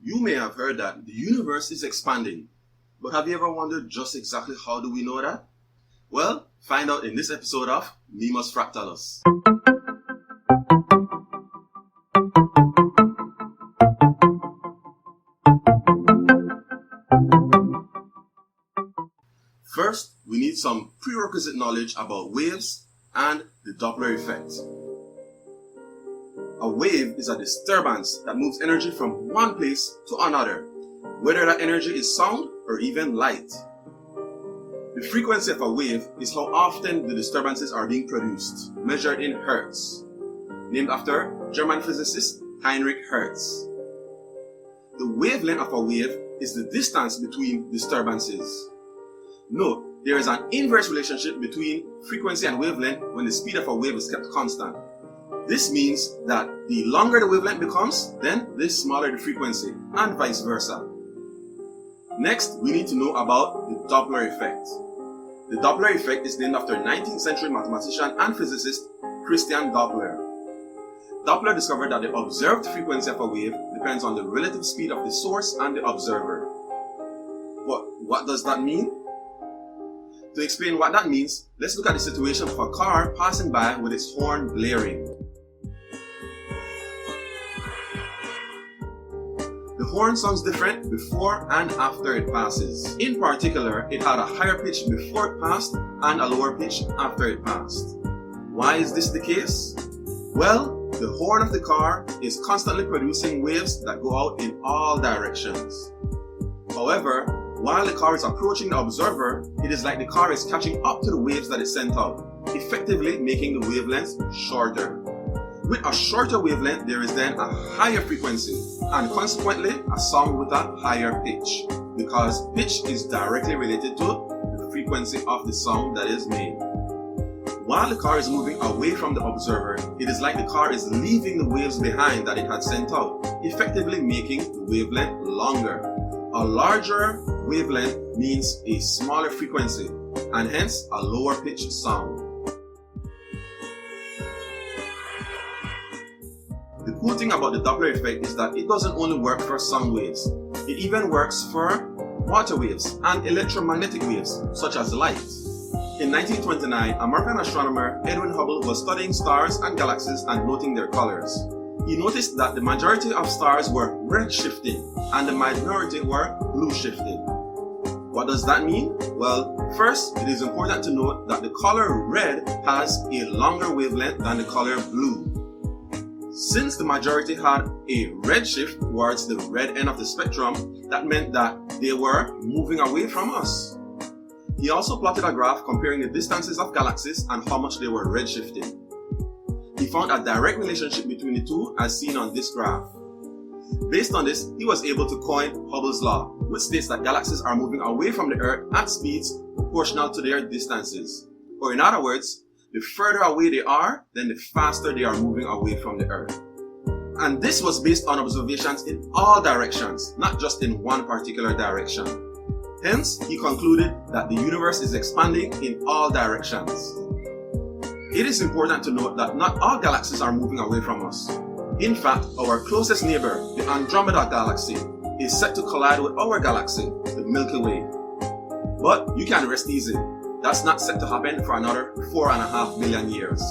You may have heard that the universe is expanding, but have you ever wondered just exactly how do we know that? Well, find out in this episode of Mimus Fractalus. First, we need some prerequisite knowledge about waves and the Doppler effect. A wave is a disturbance that moves energy from one place to another, whether that energy is sound or even light. The frequency of a wave is how often the disturbances are being produced, measured in Hertz, named after German physicist Heinrich Hertz. The wavelength of a wave is the distance between disturbances. Note, there is an inverse relationship between frequency and wavelength when the speed of a wave is kept constant. This means that the longer the wavelength becomes, then the smaller the frequency, and vice versa. Next, we need to know about the Doppler effect. The Doppler effect is named after 19th century mathematician and physicist Christian Doppler. Doppler discovered that the observed frequency of a wave depends on the relative speed of the source and the observer. But what does that mean? To explain what that means, let's look at the situation of a car passing by with its horn blaring. The horn sounds different before and after it passes. In particular, it had a higher pitch before it passed and a lower pitch after it passed. Why is this the case? Well, the horn of the car is constantly producing waves that go out in all directions. However, while the car is approaching the observer, it is like the car is catching up to the waves that it sent out, effectively making the wavelengths shorter. With a shorter wavelength, there is then a higher frequency, and consequently a sound with a higher pitch, because pitch is directly related to the frequency of the sound that is made. While the car is moving away from the observer, it is like the car is leaving the waves behind that it had sent out, effectively making the wavelength longer. A larger wavelength means a smaller frequency, and hence a lower pitched sound. The cool thing about the Doppler effect is that it doesn't only work for sound waves, it even works for water waves and electromagnetic waves, such as light. In 1929, American astronomer Edwin Hubble was studying stars and galaxies and noting their colors. He noticed that the majority of stars were red shifting and the minority were blue shifting. What does that mean? Well, first, it is important to note that the color red has a longer wavelength than the color blue. Since the majority had a red shift towards the red end of the spectrum, that meant that they were moving away from us. He also plotted a graph comparing the distances of galaxies and how much they were redshifting. He found a direct relationship between the two as seen on this graph. Based on this, he was able to coin Hubble's law, which states that galaxies are moving away from the Earth at speeds proportional to their distances. Or in other words, the further away they are, then the faster they are moving away from the Earth. And this was based on observations in all directions, not just in one particular direction. Hence, he concluded that the universe is expanding in all directions. It is important to note that not all galaxies are moving away from us. In fact, our closest neighbor, the Andromeda galaxy, is set to collide with our galaxy, the Milky Way. But you can rest easy. That's not set to happen for another 4.5 million years.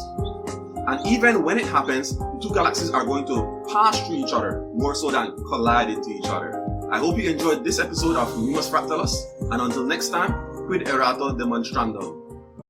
And even when it happens, the two galaxies are going to pass through each other, more so than collide into each other. I hope you enjoyed this episode of Mimus Fractalus, and until next time, quid erato demonstrando.